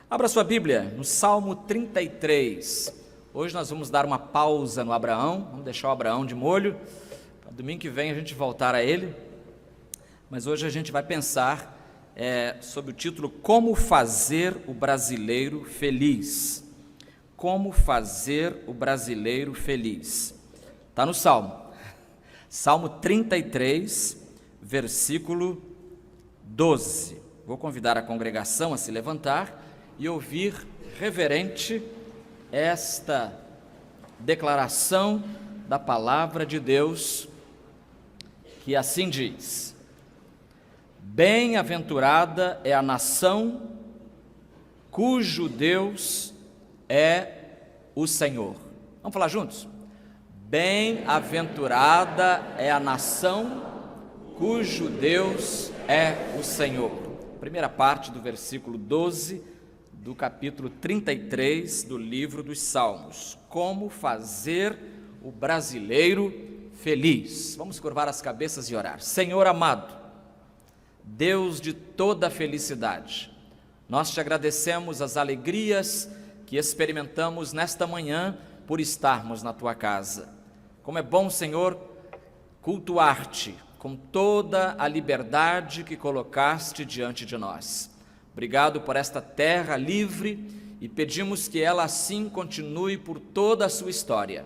Abra sua Bíblia no Salmo 33. Hoje nós vamos dar uma pausa no Abraão, vamos deixar o Abraão de molho, para domingo que vem a gente voltar a ele, mas hoje a gente vai pensar sobre o título Como Fazer o Brasileiro Feliz. Como fazer o brasileiro feliz. Está no Salmo 33, versículo 12. Vou convidar a congregação a se levantar e ouvir reverente esta declaração da palavra de Deus, que assim diz: Bem-aventurada é a nação cujo Deus é o Senhor. Vamos falar juntos? Bem-aventurada é a nação cujo Deus é o Senhor. Primeira parte do versículo 12 do capítulo 33 do livro dos Salmos. Como fazer o brasileiro feliz. Vamos curvar as cabeças e orar. Senhor amado, Deus de toda felicidade, nós te agradecemos as alegrias que experimentamos nesta manhã por estarmos na tua casa. Como é bom, Senhor, cultuar-te com toda a liberdade que colocaste diante de nós. Obrigado por esta terra livre e pedimos que ela assim continue por toda a sua história.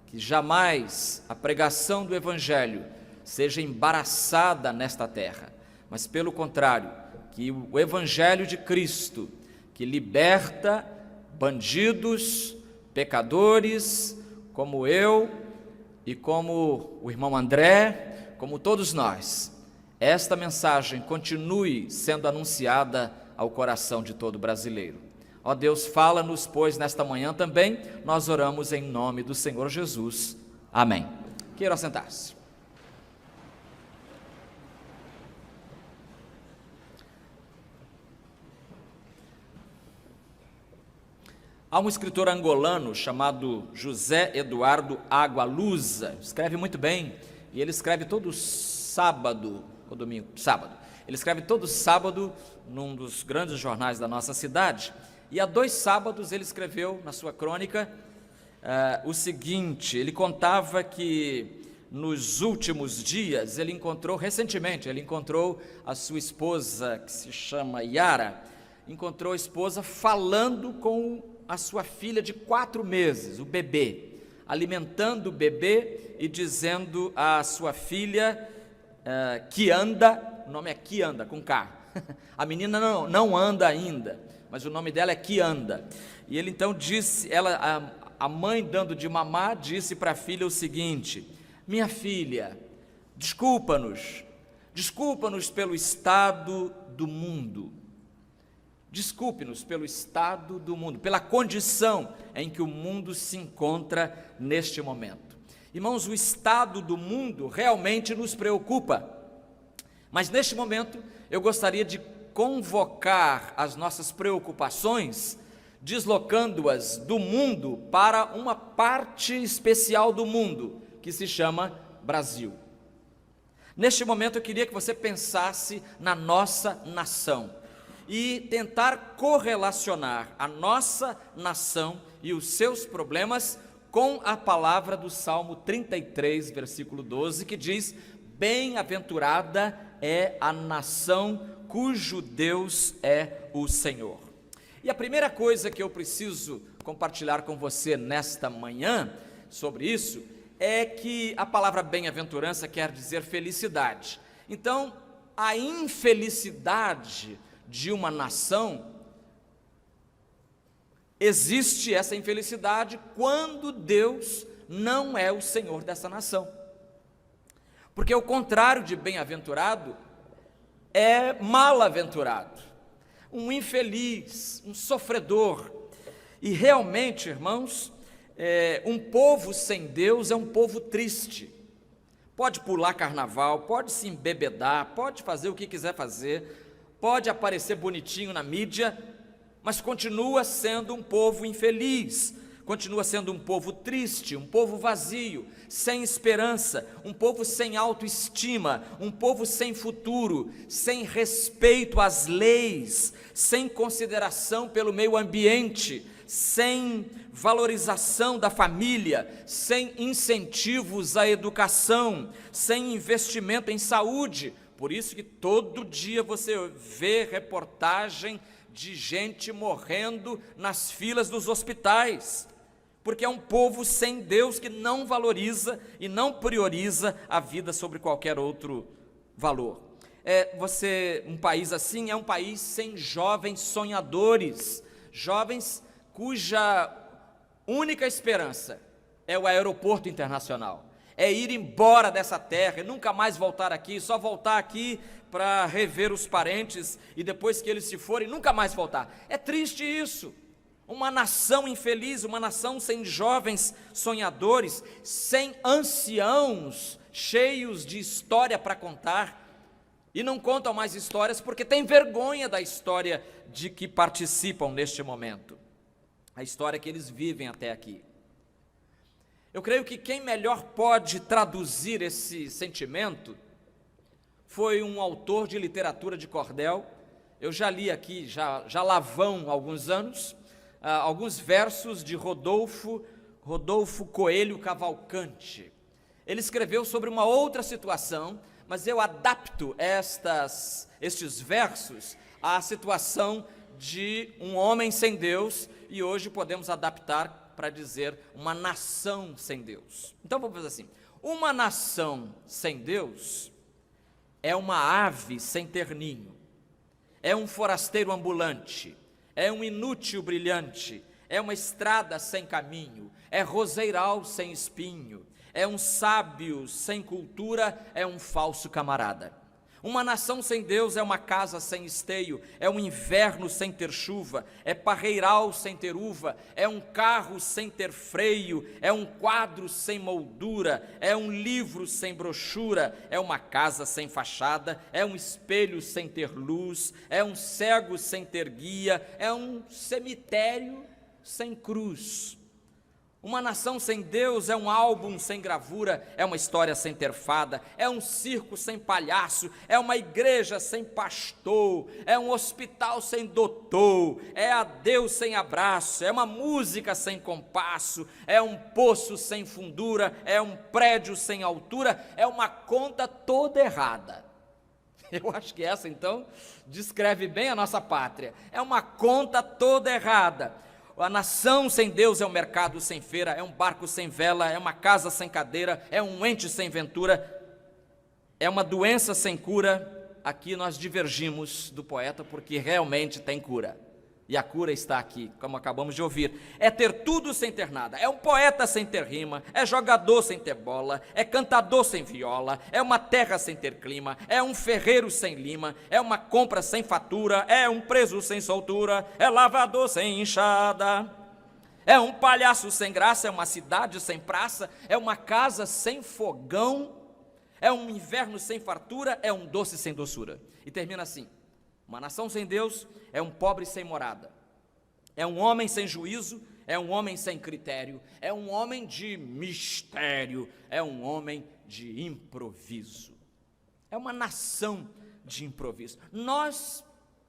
Que jamais a pregação do Evangelho seja embaraçada nesta terra, mas pelo contrário, que o Evangelho de Cristo, que liberta bandidos, pecadores, como eu e como o irmão André, como todos nós, esta mensagem continue sendo anunciada ao coração de todo brasileiro. Ó Deus, fala-nos, pois, nesta manhã também, nós oramos em nome do Senhor Jesus. Amém. Queiram assentar-se. Há um escritor angolano chamado José Eduardo Agualusa, escreve muito bem, e ele escreve todo sábado, ou domingo, sábado, ele escreve todo sábado num dos grandes jornais da nossa cidade, e há 2 sábados ele escreveu na sua crônica o seguinte: ele contava que nos últimos dias recentemente ele encontrou a sua esposa, que se chama Yara, encontrou a esposa falando com a sua filha de 4 meses, o bebê, alimentando o bebê e dizendo à sua filha que anda, o nome é que anda, com K, a menina não anda ainda, mas o nome dela é que anda, e ele então disse, a mãe dando de mamar, disse para a filha o seguinte: minha filha, desculpa-nos pelo estado do mundo, desculpe-nos pelo estado do mundo, pela condição em que o mundo se encontra neste momento. Irmãos, o estado do mundo realmente nos preocupa, mas neste momento eu gostaria de convocar as nossas preocupações, deslocando-as do mundo para uma parte especial do mundo, que se chama Brasil. Neste momento eu queria que você pensasse na nossa nação e tentar correlacionar a nossa nação e os seus problemas com a palavra do Salmo 33, versículo 12, que diz: bem-aventurada é a nação cujo Deus é o Senhor. E a primeira coisa que eu preciso compartilhar com você nesta manhã sobre isso é que a palavra bem-aventurança quer dizer felicidade. Então, a infelicidade de uma nação, existe essa infelicidade quando Deus não é o Senhor dessa nação, porque o contrário de bem-aventurado é mal-aventurado, um infeliz, um sofredor. E realmente, irmãos, um povo sem Deus é um povo triste. Pode pular carnaval, pode se embebedar, pode fazer o que quiser fazer, pode aparecer bonitinho na mídia, mas continua sendo um povo infeliz, continua sendo um povo triste, um povo vazio, sem esperança, um povo sem autoestima, um povo sem futuro, sem respeito às leis, sem consideração pelo meio ambiente, sem valorização da família, sem incentivos à educação, sem investimento em saúde. Por isso que todo dia você vê reportagem de gente morrendo nas filas dos hospitais, porque é um povo sem Deus que não valoriza e não prioriza a vida sobre qualquer outro valor. Um país assim é um país sem jovens sonhadores, jovens cuja única esperança é o aeroporto internacional, é ir embora dessa terra e nunca mais voltar aqui, só voltar aqui para rever os parentes e depois que eles se forem, nunca mais voltar. É triste isso. Uma nação infeliz, uma nação sem jovens sonhadores, sem anciãos cheios de história para contar, e não contam mais histórias porque têm vergonha da história de que participam neste momento, a história que eles vivem até aqui. Eu creio que quem melhor pode traduzir esse sentimento foi um autor de literatura de cordel. Eu já li aqui, já lá vão alguns anos, alguns versos de Rodolfo Coelho Cavalcante. Ele escreveu sobre uma outra situação, mas eu adapto estes versos à situação de um homem sem Deus, e hoje podemos adaptar para dizer uma nação sem Deus. Então vamos fazer assim: uma nação sem Deus é uma ave sem ter ninho, é um forasteiro ambulante, é um inútil brilhante, é uma estrada sem caminho, é roseiral sem espinho, é um sábio sem cultura, é um falso camarada. Uma nação sem Deus é uma casa sem esteio, é um inverno sem ter chuva, é parreiral sem ter uva, é um carro sem ter freio, é um quadro sem moldura, é um livro sem brochura, é uma casa sem fachada, é um espelho sem ter luz, é um cego sem ter guia, é um cemitério sem cruz. Uma nação sem Deus é um álbum sem gravura, é uma história sem ter fada, é um circo sem palhaço, é uma igreja sem pastor, é um hospital sem doutor, é adeus sem abraço, é uma música sem compasso, é um poço sem fundura, é um prédio sem altura, é uma conta toda errada. Eu acho que essa então descreve bem a nossa pátria. É uma conta toda errada. A nação sem Deus é um mercado sem feira, é um barco sem vela, é uma casa sem cadeira, é um ente sem ventura, é uma doença sem cura. Aqui nós divergimos do poeta porque realmente tem cura, e a cura está aqui, como acabamos de ouvir. É ter tudo sem ter nada, é um poeta sem ter rima, é jogador sem ter bola, é cantador sem viola, é uma terra sem ter clima, é um ferreiro sem lima, é uma compra sem fatura, é um preso sem soltura, é lavador sem enxada, é um palhaço sem graça, é uma cidade sem praça, é uma casa sem fogão, é um inverno sem fartura, é um doce sem doçura. E termina assim: uma nação sem Deus é um pobre sem morada, é um homem sem juízo, é um homem sem critério, é um homem de mistério, é um homem de improviso. É uma nação de improviso. Nós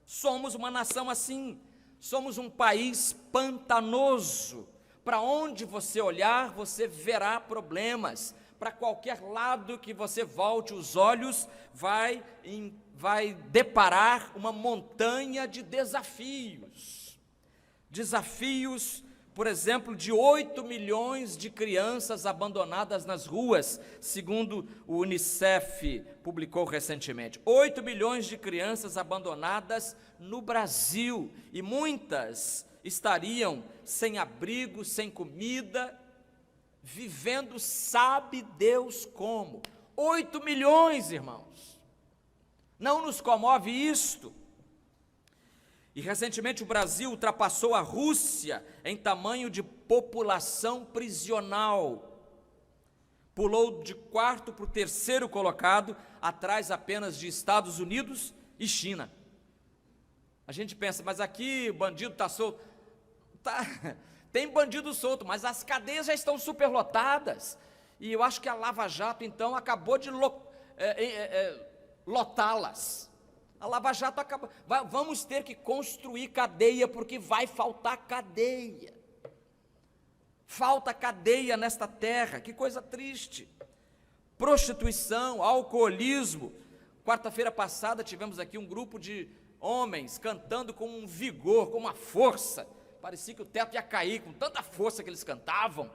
somos uma nação assim, somos um país pantanoso. Para onde você olhar, você verá problemas. Para qualquer lado que você volte os olhos, vai deparar uma montanha de desafios. Desafios, por exemplo, de 8 milhões de crianças abandonadas nas ruas, segundo o Unicef publicou recentemente. 8 milhões de crianças abandonadas no Brasil, e muitas estariam sem abrigo, sem comida, vivendo sabe Deus como. 8 milhões, irmãos. Não nos comove isto? E recentemente o Brasil ultrapassou a Rússia em tamanho de população prisional. Pulou de quarto para o terceiro colocado, atrás apenas de Estados Unidos e China. A gente pensa, mas aqui o bandido está solto. tem bandido solto, mas as cadeias já estão superlotadas. E eu acho que a Lava Jato, então, acabou de lotá-las. A Lava Jato acabou. Vamos ter que construir cadeia, porque vai faltar cadeia. Falta cadeia nesta terra, que coisa triste. Prostituição, alcoolismo. Quarta-feira passada tivemos aqui um grupo de homens cantando com um vigor, com uma força. Parecia que o teto ia cair, com tanta força que eles cantavam.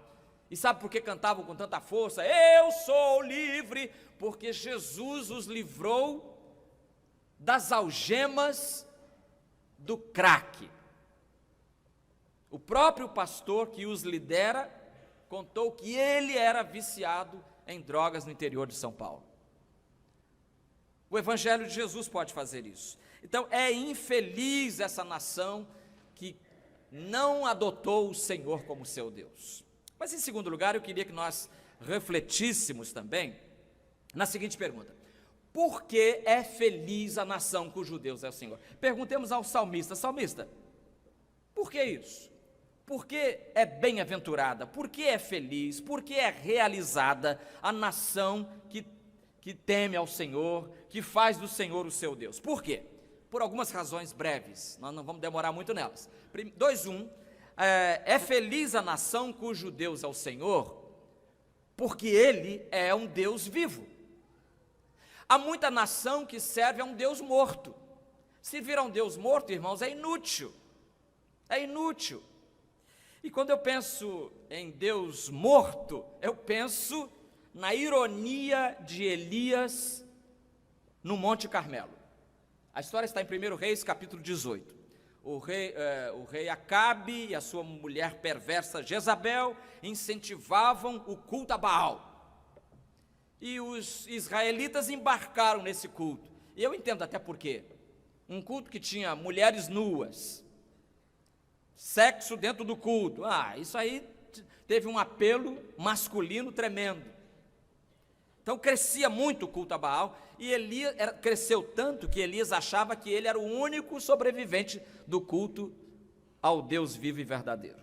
E sabe por que cantavam com tanta força? Eu sou livre, porque Jesus os livrou das algemas do crack. O próprio pastor que os lidera contou que ele era viciado em drogas no interior de São Paulo. O Evangelho de Jesus pode fazer isso. Então, é infeliz essa nação que não adotou o Senhor como seu Deus. Mas, em segundo lugar, eu queria que nós refletíssemos também na seguinte pergunta: por que é feliz a nação cujo Deus é o Senhor? Perguntemos ao salmista: salmista, por que isso? Por que é bem-aventurada? Por que é feliz? Por que é realizada a nação que teme ao Senhor, que faz do Senhor o seu Deus? Por quê? Por algumas razões breves, nós não vamos demorar muito nelas. 2:1, é feliz a nação cujo Deus é o Senhor, porque Ele é um Deus vivo. Há muita nação que serve a um Deus morto. Servir a um Deus morto, irmãos, é inútil. É inútil. E quando eu penso em Deus morto, eu penso na ironia de Elias no Monte Carmelo. A história está em 1 Reis, capítulo 18. O rei Acabe e a sua mulher perversa Jezabel incentivavam o culto a Baal. E os israelitas embarcaram nesse culto. E eu entendo até por quê. Um culto que tinha mulheres nuas, sexo dentro do culto. Isso aí teve um apelo masculino tremendo. Então crescia muito o culto a Baal, e Elias cresceu tanto que Elias achava que ele era o único sobrevivente do culto ao Deus vivo e verdadeiro.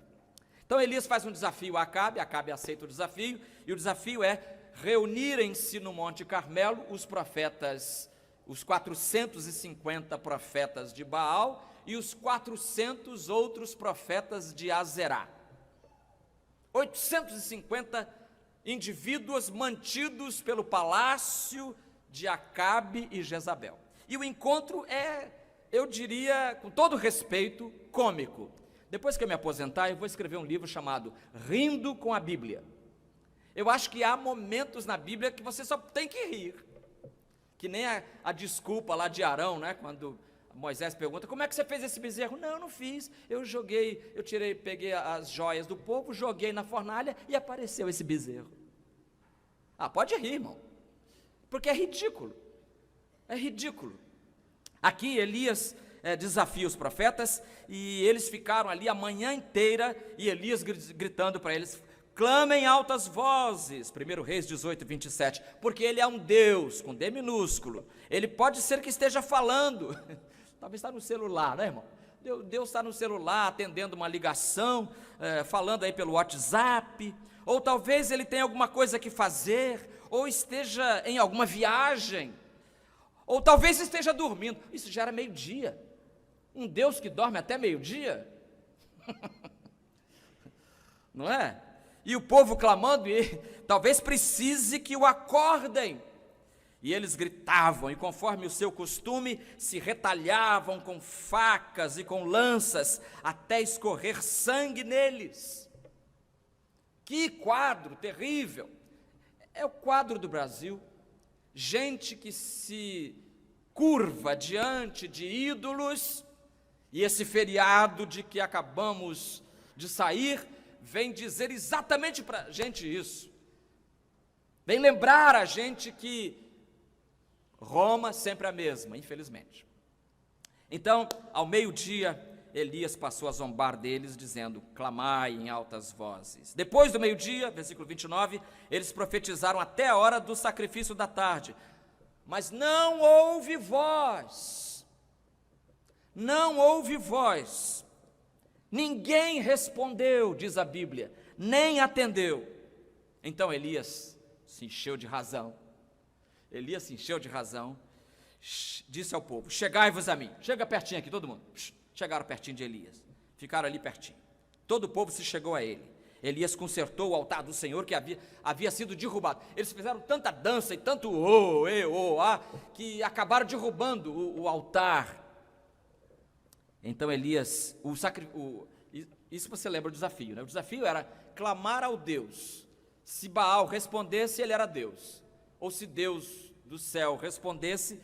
Então Elias faz um desafio a Acabe, Acabe aceita o desafio, e o desafio é reunirem-se no Monte Carmelo os profetas, os 450 profetas de Baal e os 400 outros profetas de Azerá. 850 indivíduos mantidos pelo palácio de Acabe e Jezabel. E o encontro é, eu diria, com todo respeito, cômico. Depois que eu me aposentar, eu vou escrever um livro chamado Rindo com a Bíblia. Eu acho que há momentos na Bíblia que você só tem que rir. Que nem a desculpa lá de Arão, né? Quando Moisés pergunta: como é que você fez esse bezerro? Não, eu não fiz, peguei as joias do povo, joguei na fornalha e apareceu esse bezerro. Pode rir, irmão, porque é ridículo, Aqui Elias desafia os profetas, e eles ficaram ali a manhã inteira, e Elias gritando para eles: clamem altas vozes, 1 Reis 18, 27, porque ele é um Deus, com D minúsculo, ele pode ser que esteja falando, talvez está no celular, né, irmão? Deus está no celular, atendendo uma ligação, falando aí pelo WhatsApp, ou talvez ele tenha alguma coisa que fazer, ou esteja em alguma viagem, ou talvez esteja dormindo. Isso já era meio-dia. Um Deus que dorme até meio-dia? Não é? E o povo clamando, e talvez precise que o acordem. E eles gritavam, e conforme o seu costume, se retalhavam com facas e com lanças, até escorrer sangue neles. Que quadro terrível! É o quadro do Brasil. Gente que se curva diante de ídolos, e esse feriado de que acabamos de sair vem dizer exatamente para a gente isso. Vem lembrar a gente que Roma sempre a mesma, infelizmente. Então, ao meio-dia, Elias passou a zombar deles, dizendo: clamai em altas vozes. Depois do meio-dia, versículo 29, eles profetizaram até a hora do sacrifício da tarde. Mas não houve voz, Ninguém respondeu, diz a Bíblia, nem atendeu. Então Elias se encheu de razão. Elias se encheu de razão, disse ao povo: chegai-vos a mim. Chega pertinho aqui, todo mundo. Chegaram pertinho de Elias, ficaram ali pertinho. Todo o povo se chegou a ele. Elias consertou o altar do Senhor que havia sido derrubado. Eles fizeram tanta dança e tanto que acabaram derrubando o altar. Então Elias, isso você lembra do desafio, né? O desafio era clamar ao Deus. Se Baal respondesse, ele era Deus. Ou se Deus do céu respondesse,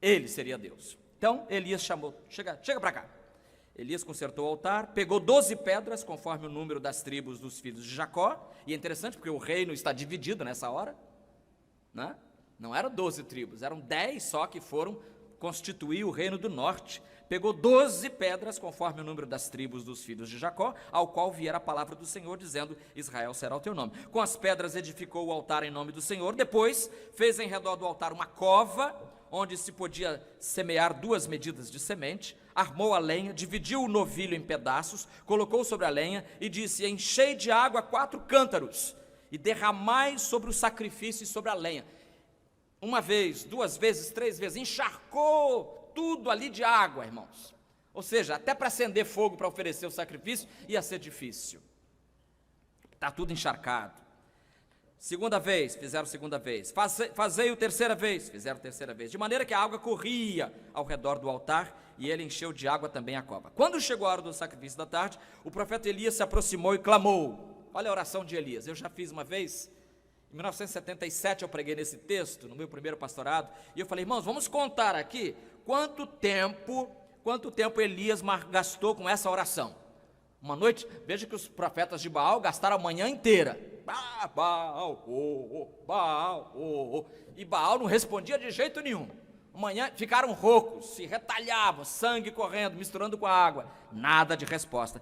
ele seria Deus. Então Elias chamou: chega para cá. Elias consertou o altar, pegou 12 pedras, conforme o número das tribos dos filhos de Jacó. E é interessante porque o reino está dividido nessa hora, né? Não eram 12 tribos, eram 10 só que foram constituir o reino do norte. Pegou 12 pedras, conforme o número das tribos dos filhos de Jacó, ao qual viera a palavra do Senhor, dizendo: Israel será o teu nome. Com as pedras edificou o altar em nome do Senhor. Depois fez em redor do altar uma cova, onde se podia semear 2 medidas de semente. Armou a lenha, dividiu o novilho em pedaços, colocou sobre a lenha e disse: enchei de água 4 cântaros e derramai sobre o sacrifício e sobre a lenha. 1 vez, 2 vezes, 3 vezes, encharcou tudo ali de água, irmãos. Ou seja, até para acender fogo para oferecer o sacrifício ia ser difícil. Está tudo encharcado. 2ª vez, fizeram 2ª vez. Fazei o 3ª vez, fizeram 3ª vez. De maneira que a água corria ao redor do altar e ele encheu de água também a cova. Quando chegou a hora do sacrifício da tarde, o profeta Elias se aproximou e clamou. Olha a oração de Elias. Eu já fiz uma vez. Em 1977 eu preguei nesse texto, no meu primeiro pastorado, e eu falei: irmãos, vamos contar aqui quanto tempo Elias gastou com essa oração. Uma noite, veja que os profetas de Baal gastaram a manhã inteira. Baal, Baal. E Baal não respondia de jeito nenhum. Amanhã ficaram roucos, se retalhavam, sangue correndo, misturando com a água. Nada de resposta.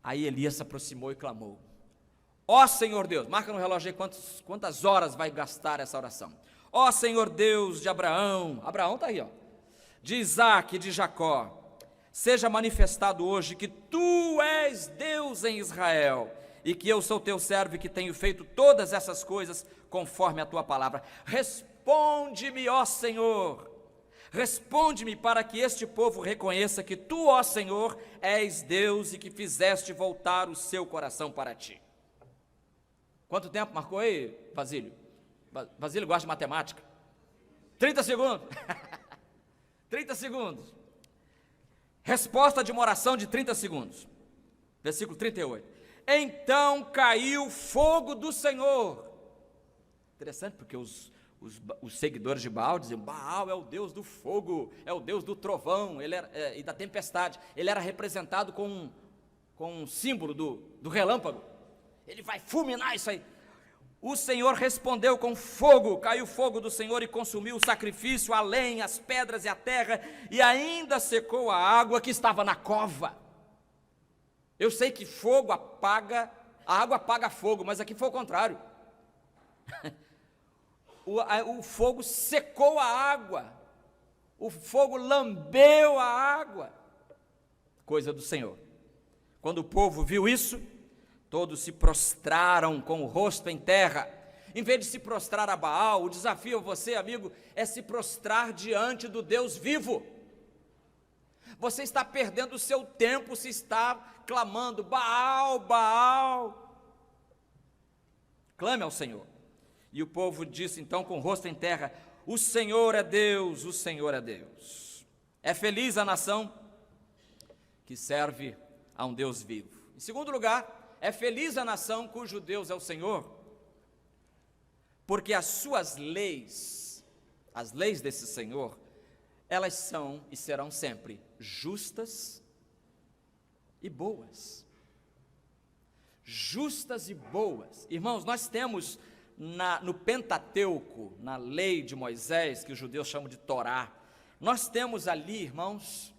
Aí Elias se aproximou e clamou: ó Senhor Deus, marca no relógio aí quantas horas vai gastar essa oração. Ó Senhor Deus de Abraão está aí, de Isaque e de Jacó, seja manifestado hoje que tu és Deus em Israel, e que eu sou teu servo e que tenho feito todas essas coisas conforme a tua palavra. Responde-me, ó Senhor, responde-me para que este povo reconheça que tu, ó Senhor, és Deus e que fizeste voltar o seu coração para ti. Quanto tempo marcou aí, Basílio? Basílio gosta de matemática. 30 segundos. 30 segundos. Resposta de uma oração de 30 segundos. Versículo 38. Então caiu fogo do Senhor. Interessante, porque os seguidores de Baal diziam: Baal é o Deus do fogo, é o Deus do trovão e da tempestade. Ele era representado com um símbolo do relâmpago. Ele vai fulminar isso aí. O Senhor respondeu com fogo, caiu fogo do Senhor e consumiu o sacrifício, a lenha, as pedras e a terra, e ainda secou a água que estava na cova. Eu sei que fogo apaga, a água apaga fogo, mas aqui foi o contrário. O fogo secou a água, o fogo lambeu a água. Coisa do Senhor. Quando o povo viu isso, todos se prostraram com o rosto em terra. Em vez de se prostrar a Baal, o desafio a você, amigo, é se prostrar diante do Deus vivo. Você está perdendo o seu tempo se está clamando: Baal, Baal. Clame ao Senhor. E o povo disse então com o rosto em terra: o Senhor é Deus, o Senhor é Deus. É feliz a nação que serve a um Deus vivo. Em segundo lugar, é feliz a nação cujo Deus é o Senhor, porque as suas leis, as leis desse Senhor, elas são e serão sempre justas e boas. Justas e boas. Irmãos, nós temos no Pentateuco, na lei de Moisés, que os judeus chamam de Torá, nós temos ali, irmãos,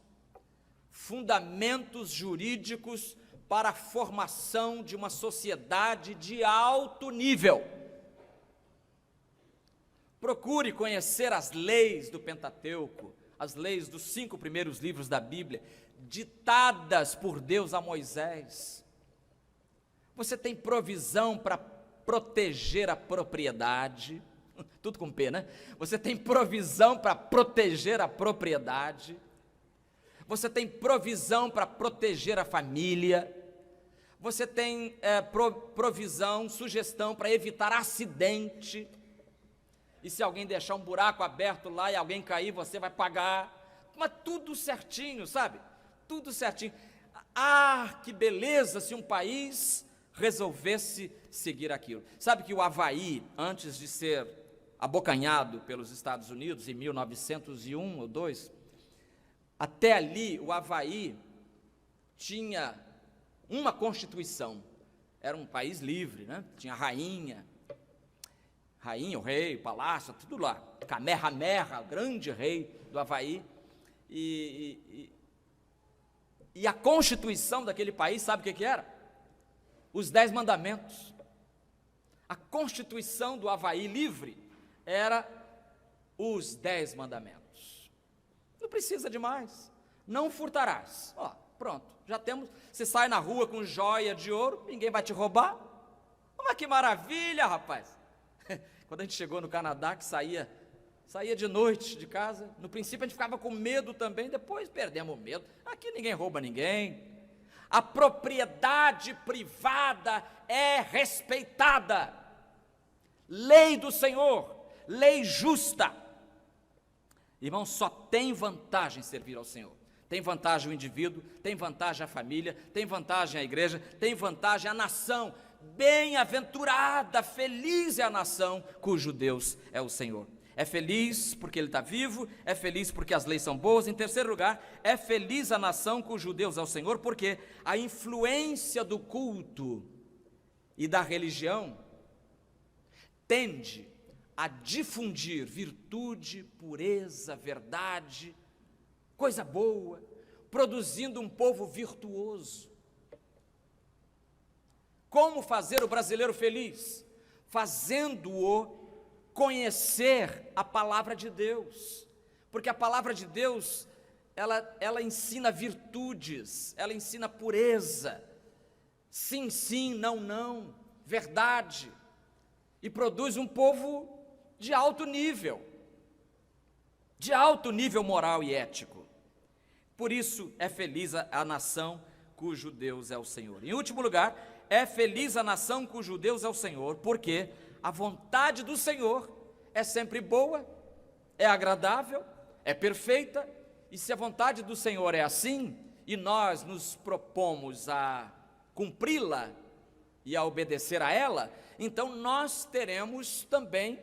fundamentos jurídicos para a formação de uma sociedade de alto nível. Procure conhecer as leis do Pentateuco, as leis dos 5 primeiros livros da Bíblia. ditadas por Deus a Moisés. Você tem provisão para proteger a propriedade, tudo com P, né? Você tem provisão para proteger a propriedade, você tem provisão para proteger a família, você tem provisão, sugestão para evitar acidente, e se alguém deixar um buraco aberto lá e alguém cair, você vai pagar, mas tudo certinho, sabe? Tudo certinho. Ah, que beleza se um país resolvesse seguir aquilo. Sabe que o Havaí, antes de ser abocanhado pelos Estados Unidos, em 1901 ou 2, até ali o Havaí tinha uma constituição, era um país livre, né? Tinha rainha, o rei, o palácio, tudo lá, Kamehameha, o grande rei do Havaí, e a constituição daquele país, sabe o que era? Os 10 mandamentos. A constituição do Havaí livre era os 10 mandamentos. Não precisa de mais. Não furtarás. Ó, pronto, já temos. Você sai na rua com joia de ouro, ninguém vai te roubar. Mas que maravilha, rapaz. Quando a gente chegou no Canadá, que saía de noite de casa, no princípio a gente ficava com medo também, depois perdemos o medo. Aqui ninguém rouba ninguém. A propriedade privada é respeitada. Lei do Senhor, lei justa. Irmão, só tem vantagem servir ao Senhor. Tem vantagem o indivíduo, tem vantagem a família, tem vantagem a igreja, tem vantagem a nação. Bem-aventurada, feliz é a nação cujo Deus é o Senhor. É feliz porque ele está vivo, é feliz porque as leis são boas. Em terceiro lugar, é feliz a nação cujo Deus é o Senhor, porque a influência do culto e da religião tende a difundir virtude, pureza, verdade, coisa boa, produzindo um povo virtuoso. Como fazer o brasileiro feliz? Fazendo-o conhecer a palavra de Deus, porque a palavra de Deus, ela ensina virtudes, ela ensina pureza, sim, sim, não, não, verdade, e produz um povo de alto nível moral e ético. Por isso é feliz a nação cujo Deus é o Senhor. Em último lugar, é feliz a nação cujo Deus é o Senhor, porque a vontade do Senhor é sempre boa, é agradável, é perfeita, e se a vontade do Senhor é assim, e nós nos propomos a cumpri-la e a obedecer a ela, então nós teremos também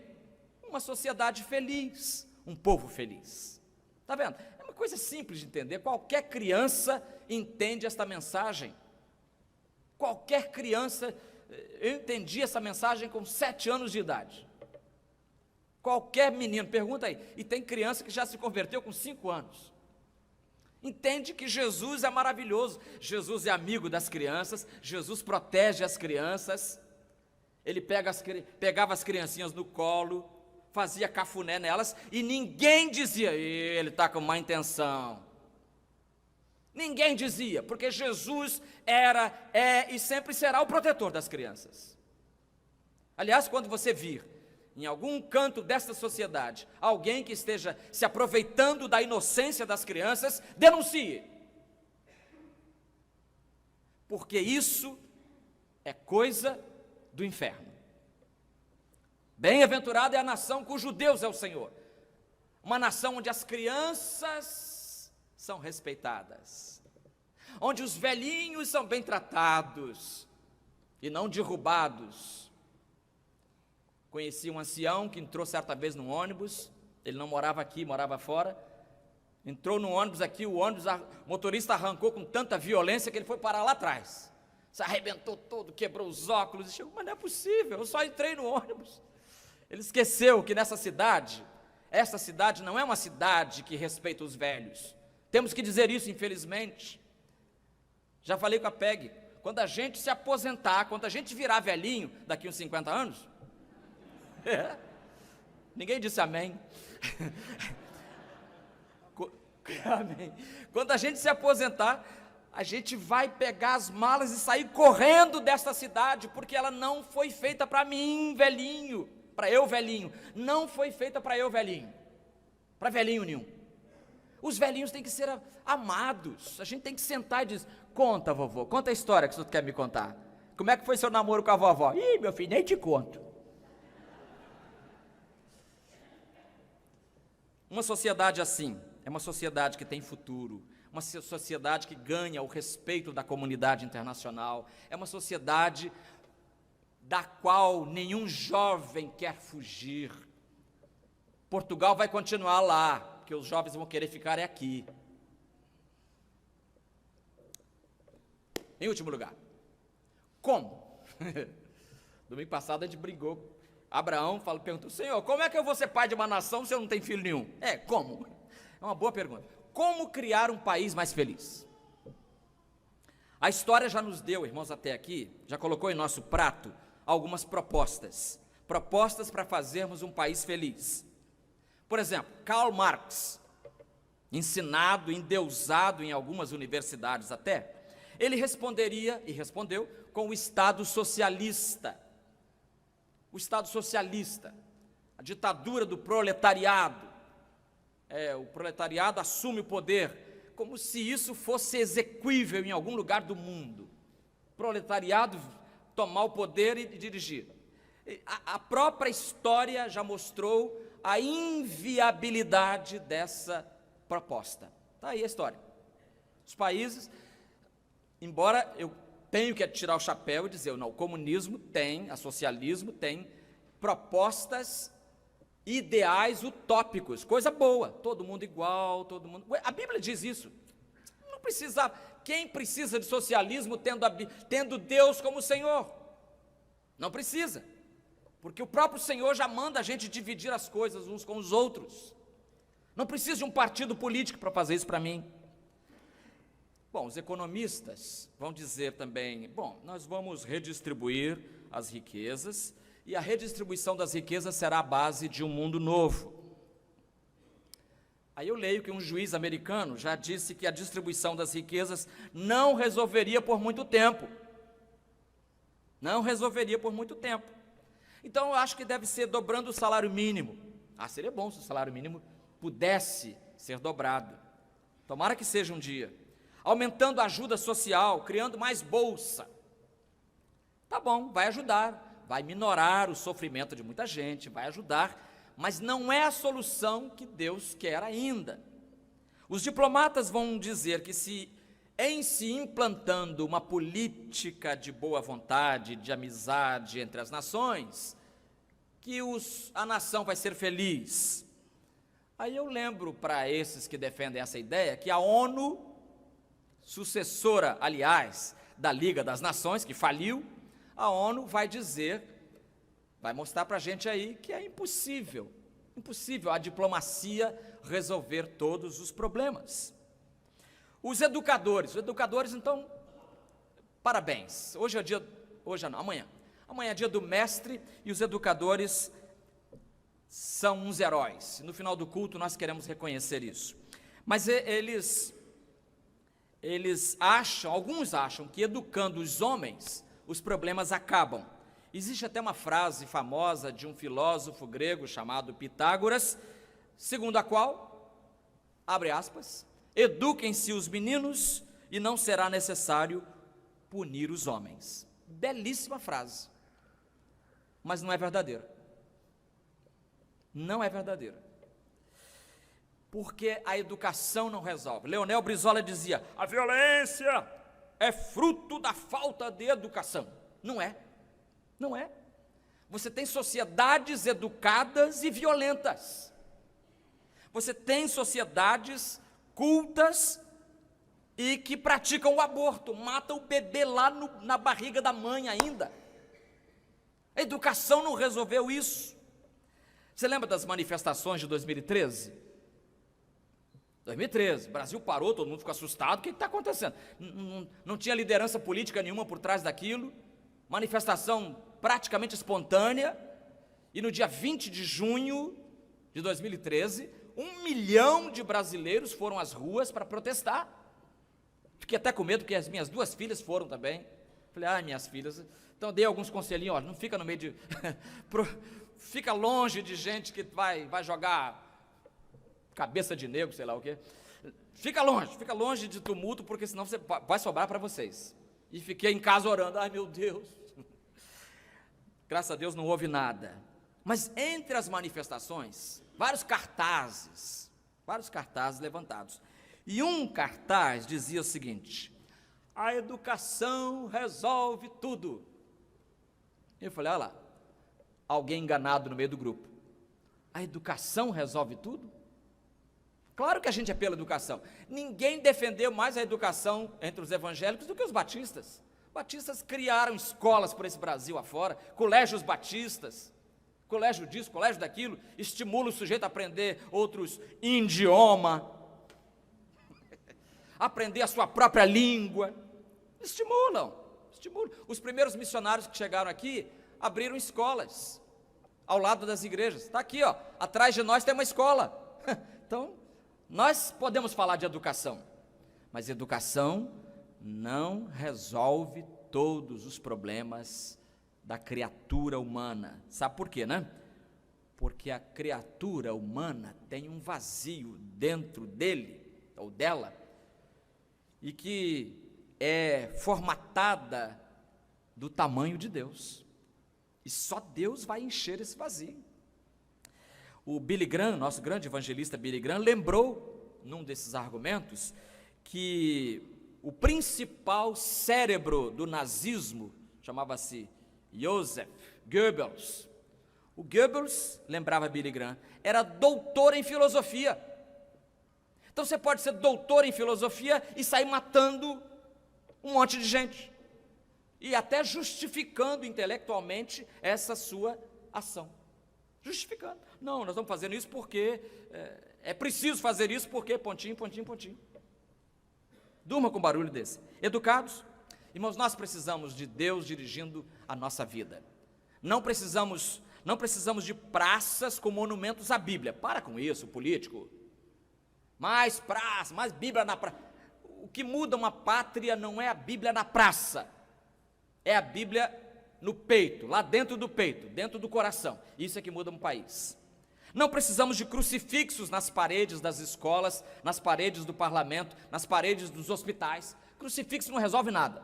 uma sociedade feliz, um povo feliz. Está vendo? É uma coisa simples de entender, qualquer criança entende esta mensagem. Qualquer criança, eu entendi essa mensagem com 7 anos de idade. Qualquer menino, pergunta aí, e tem criança que já se converteu com 5 anos. Entende que Jesus é maravilhoso, Jesus é amigo das crianças, Jesus protege as crianças, ele pegava as criancinhas no colo, fazia cafuné nelas, e ninguém dizia, ele está com má intenção. Ninguém dizia, porque Jesus era, é e sempre será o protetor das crianças. Aliás, quando você vir em algum canto desta sociedade alguém que esteja se aproveitando da inocência das crianças, denuncie. Porque isso é coisa do inferno. Bem-aventurada é a nação cujo Deus é o Senhor. Uma nação onde as crianças são respeitadas, onde os velhinhos são bem tratados e não derrubados. Conheci um ancião que entrou certa vez num ônibus, ele não morava aqui, morava fora, entrou no ônibus aqui, o motorista arrancou com tanta violência que ele foi parar lá atrás, se arrebentou todo, quebrou os óculos, e chegou, mas não é possível, eu só entrei no ônibus. Ele esqueceu que nessa cidade, essa cidade não é uma cidade que respeita os velhos, temos que dizer isso, infelizmente. Já falei com a PEG, quando a gente se aposentar, quando a gente virar velhinho, daqui uns 50 anos, ninguém disse amém. Amém. Quando a gente se aposentar, a gente vai pegar as malas e sair correndo desta cidade, porque ela não foi feita para mim, velhinho, para eu, velhinho. Não foi feita para eu, velhinho, para velhinho nenhum. Os velhinhos têm que ser amados. A gente tem que sentar e dizer: conta, vovô, conta a história que você quer me contar. Como é que foi seu namoro com a vovó? Ih, meu filho, nem te conto. Uma sociedade assim é uma sociedade que tem futuro, uma sociedade que ganha o respeito da comunidade internacional, é uma sociedade da qual nenhum jovem quer fugir. Portugal vai continuar lá, porque os jovens vão querer ficar aqui. Em último lugar, como? Domingo passado a gente brigou. Abraão perguntou: Senhor, como é que eu vou ser pai de uma nação se eu não tenho filho nenhum? Como? É uma boa pergunta. Como criar um país mais feliz? A história já nos deu, irmãos, até aqui, já colocou em nosso prato algumas propostas para fazermos um país feliz. Por exemplo, Karl Marx, ensinado, endeusado em algumas universidades até, ele responderia, e respondeu, com o Estado socialista. O Estado socialista, a ditadura do proletariado. O proletariado assume o poder, como se isso fosse exequível em algum lugar do mundo. Proletariado tomar o poder e dirigir. A própria história já mostrou a inviabilidade dessa proposta. Está aí a história. Os países, embora eu tenho que tirar o chapéu e dizer: não, o comunismo tem, o socialismo tem propostas, ideais utópicos, coisa boa, todo mundo igual, todo mundo. A Bíblia diz isso. Não precisa. Quem precisa de socialismo tendo Deus como Senhor? Não precisa, porque o próprio Senhor já manda a gente dividir as coisas uns com os outros. Não precisa de um partido político para fazer isso para mim. Bom, os economistas vão dizer também: bom, nós vamos redistribuir as riquezas, e a redistribuição das riquezas será a base de um mundo novo. Aí eu leio que um juiz americano já disse que a distribuição das riquezas não resolveria por muito tempo. Não resolveria por muito tempo. Então eu acho que deve ser dobrando o salário mínimo. Seria bom se o salário mínimo pudesse ser dobrado. Tomara que seja um dia. Aumentando a ajuda social, criando mais bolsa. Tá bom, vai ajudar. Vai minorar o sofrimento de muita gente, vai ajudar, mas não é a solução que Deus quer ainda. Os diplomatas vão dizer que em se implantando uma política de boa vontade, de amizade entre as nações, que a nação vai ser feliz. Aí eu lembro para esses que defendem essa ideia que a ONU, sucessora, aliás, da Liga das Nações, que faliu, a ONU vai mostrar para a gente aí que é impossível a diplomacia resolver todos os problemas. Os educadores então, parabéns, amanhã é dia do mestre, e os educadores são uns heróis. No final do culto nós queremos reconhecer isso, mas alguns acham que educando os homens, os problemas acabam. Existe até uma frase famosa de um filósofo grego chamado Pitágoras, segundo a qual, abre aspas, eduquem-se os meninos e não será necessário punir os homens. Belíssima frase, mas não é verdadeira. Não é verdadeira. Porque a educação não resolve. Leonel Brizola dizia: a violência é fruto da falta de educação. Não é. Não é. Você tem sociedades educadas e violentas. Você tem sociedades cultas e que praticam o aborto, matam o bebê lá na barriga da mãe ainda. A educação não resolveu isso. Você lembra das manifestações de 2013? 2013, o Brasil parou, todo mundo ficou assustado. O que está acontecendo? Não tinha liderança política nenhuma por trás daquilo. Manifestação praticamente espontânea. E no dia 20 de junho de 2013, 1 milhão de brasileiros foram às ruas para protestar. Fiquei até com medo, porque as minhas 2 filhas foram também. Falei, minhas filhas. Então dei alguns conselhinhos, olha, não fica no meio de... fica longe de gente que vai jogar cabeça de negro, sei lá o quê. Fica longe de tumulto, porque senão vai sobrar para vocês. E fiquei em casa orando, ai meu Deus. Graças a Deus não houve nada. Mas entre as manifestações, vários cartazes levantados. E um cartaz dizia o seguinte: a educação resolve tudo. Eu falei, olha lá, alguém enganado no meio do grupo. A educação resolve tudo? Claro que a gente é pela educação. Ninguém defendeu mais a educação entre os evangélicos do que os batistas. Batistas criaram escolas por esse Brasil afora, colégios batistas, colégio disso, colégio daquilo, estimula o sujeito a aprender outros idioma, aprender a sua própria língua, estimulam. Os primeiros missionários que chegaram aqui, abriram escolas, ao lado das igrejas, está aqui, atrás de nós tem uma escola. Então, nós podemos falar de educação, mas educação não resolve todos os problemas da criatura humana. Sabe por quê, né? Porque a criatura humana tem um vazio dentro dele, ou dela, e que é formatada do tamanho de Deus, e só Deus vai encher esse vazio. O Billy Graham, nosso grande evangelista Billy Graham, lembrou, num desses argumentos, que o principal cérebro do nazismo chamava-se Joseph Goebbels. O Goebbels, lembrava Billy Graham, era doutor em filosofia. Então você pode ser doutor em filosofia e sair matando um monte de gente, e até justificando intelectualmente essa sua ação. Justificando. Não, nós estamos fazendo isso porque é preciso fazer isso porque pontinho. Durma com barulho desse. Educados? Irmãos, nós precisamos de Deus dirigindo a nossa vida. Não precisamos de praças com monumentos à Bíblia. Para com isso, político. Mais praça, mais Bíblia na praça. O que muda uma pátria não é a Bíblia na praça, é a Bíblia no peito, lá dentro do peito, dentro do coração. Isso é que muda um país. Não precisamos de crucifixos nas paredes das escolas, nas paredes do parlamento, nas paredes dos hospitais. Crucifixo não resolve nada.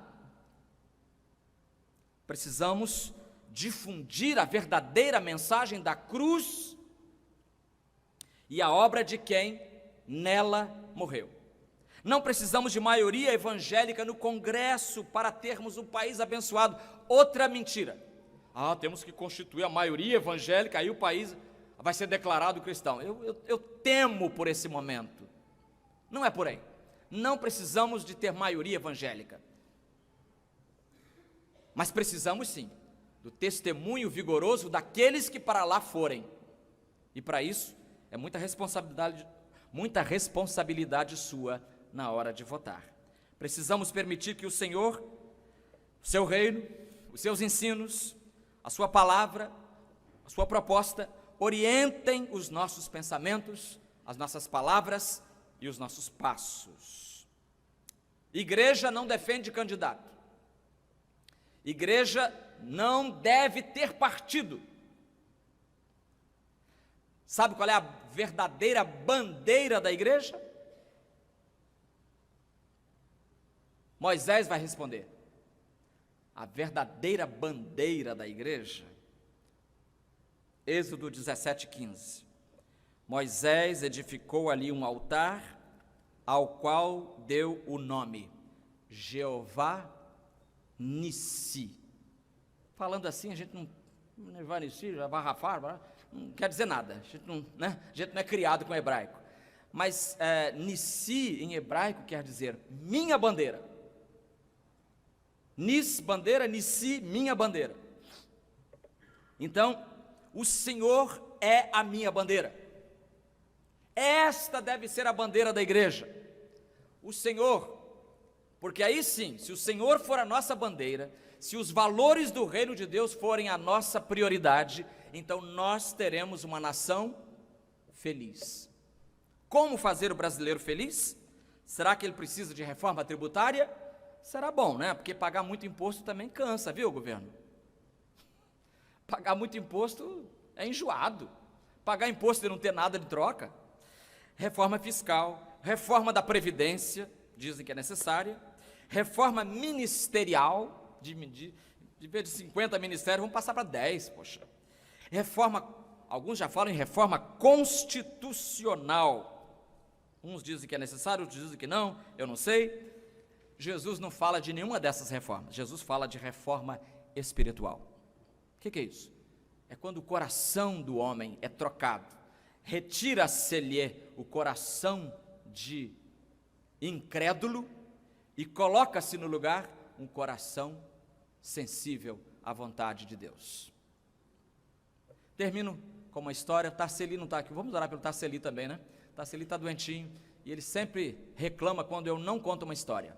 Precisamos difundir a verdadeira mensagem da cruz e a obra de quem nela morreu. Não precisamos de maioria evangélica no Congresso para termos um país abençoado. Outra mentira. Temos que constituir a maioria evangélica, aí o país vai ser declarado cristão. Eu temo por esse momento. Não é por aí. Não precisamos de ter maioria evangélica. Mas precisamos sim do testemunho vigoroso daqueles que para lá forem. E para isso é muita responsabilidade sua na hora de votar. Precisamos permitir que o Senhor, o seu reino, os seus ensinos, a sua palavra, a sua proposta, orientem os nossos pensamentos, as nossas palavras e os nossos passos. Igreja não defende candidato. Igreja não deve ter partido. Sabe qual é a verdadeira bandeira da igreja? Moisés vai responder. A verdadeira bandeira da igreja, Êxodo 17:15. Moisés edificou ali um altar, ao qual deu o nome Jeová Nissi. Falando assim, a gente não vai Nissi, já vai Rafar, não quer dizer nada, a gente não é criado com hebraico. Mas Nissi em hebraico quer dizer minha bandeira. Nis, bandeira, Nissi, minha bandeira. Então, o Senhor é a minha bandeira. Esta deve ser a bandeira da igreja. O Senhor, porque aí sim, se o Senhor for a nossa bandeira, se os valores do reino de Deus forem a nossa prioridade, então nós teremos uma nação feliz. Como fazer o brasileiro feliz? Será que ele precisa de reforma tributária? Será bom, né? Porque pagar muito imposto também cansa, viu, governo? Pagar muito imposto é enjoado. Pagar imposto e não ter nada de troca. Reforma fiscal, reforma da Previdência, dizem que é necessária. Reforma ministerial, de vez de 50 ministérios, vamos passar para 10, poxa. Reforma, alguns já falam em reforma constitucional. Uns dizem que é necessário, outros dizem que não, eu não sei. Jesus não fala de nenhuma dessas reformas. Jesus fala de reforma espiritual. O que é isso? É quando o coração do homem é trocado. Retira-se-lhe o coração de incrédulo e coloca-se no lugar um coração sensível à vontade de Deus. Termino com uma história. Tarceli não está aqui, vamos orar pelo Tarceli também, né? Tarceli está doentinho e ele sempre reclama quando eu não conto uma história.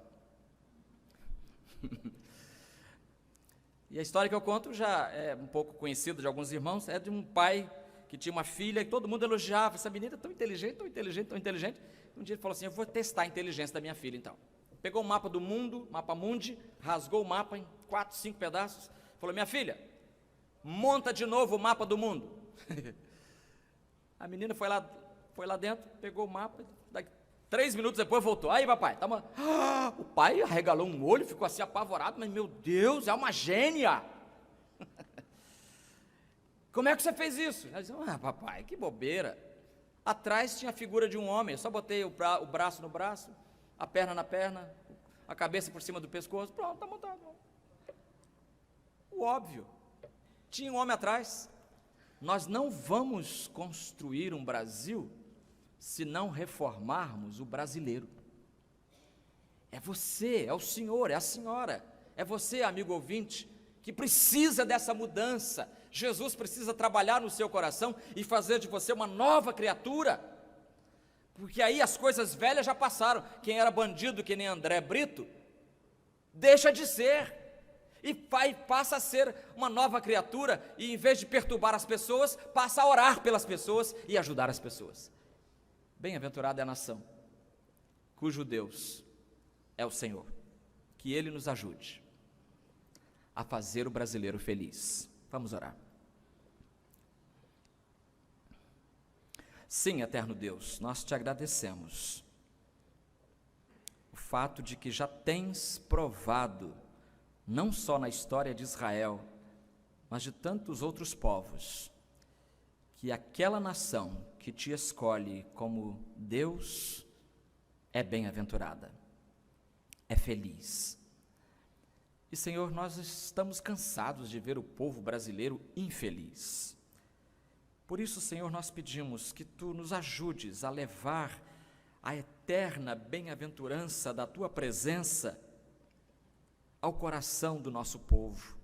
E a história que eu conto já é um pouco conhecida de alguns irmãos, é de um pai que tinha uma filha e todo mundo elogiava, essa menina é tão inteligente, tão inteligente, tão inteligente. Um dia ele falou assim, eu vou testar a inteligência da minha filha então. Pegou o mapa do mundo, mapa mundi, rasgou o mapa em 4, 5 pedaços, falou, minha filha, monta de novo o mapa do mundo. A menina foi lá dentro, pegou o mapa, 3 minutos depois voltou, aí papai, tá uma... O pai arregalou um olho, ficou assim apavorado, mas meu Deus, é uma gênia. Como é que você fez isso? Ela disse, papai, que bobeira. Atrás tinha a figura de um homem, eu só botei o braço no braço, a perna na perna, a cabeça por cima do pescoço, pronto, está montado. O óbvio, tinha um homem atrás. Nós não vamos construir um Brasil se não reformarmos o brasileiro. É você, é o senhor, é a senhora, é você, amigo ouvinte, que precisa dessa mudança. Jesus precisa trabalhar no seu coração e fazer de você uma nova criatura, porque aí as coisas velhas já passaram. Quem era bandido que nem André Brito, deixa de ser, e passa a ser uma nova criatura, e em vez de perturbar as pessoas, passa a orar pelas pessoas e ajudar as pessoas. Bem-aventurada é a nação, cujo Deus é o Senhor. Que Ele nos ajude a fazer o brasileiro feliz. Vamos orar. Sim, eterno Deus, nós te agradecemos o fato de que já tens provado, não só na história de Israel, mas de tantos outros povos, que aquela nação que te escolhe como Deus é bem-aventurada, é feliz. E, Senhor, nós estamos cansados de ver o povo brasileiro infeliz. Por isso, Senhor, nós pedimos que Tu nos ajudes a levar a eterna bem-aventurança da Tua presença ao coração do nosso povo.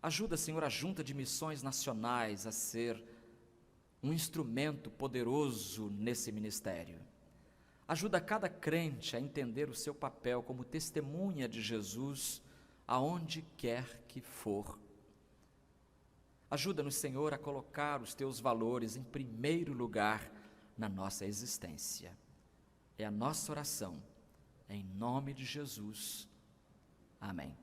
Ajuda, Senhor, a Junta de Missões Nacionais a ser um instrumento poderoso nesse ministério. Ajuda cada crente a entender o seu papel como testemunha de Jesus aonde quer que for. Ajuda-nos, Senhor, a colocar os Teus valores em primeiro lugar na nossa existência. É a nossa oração, em nome de Jesus. Amém.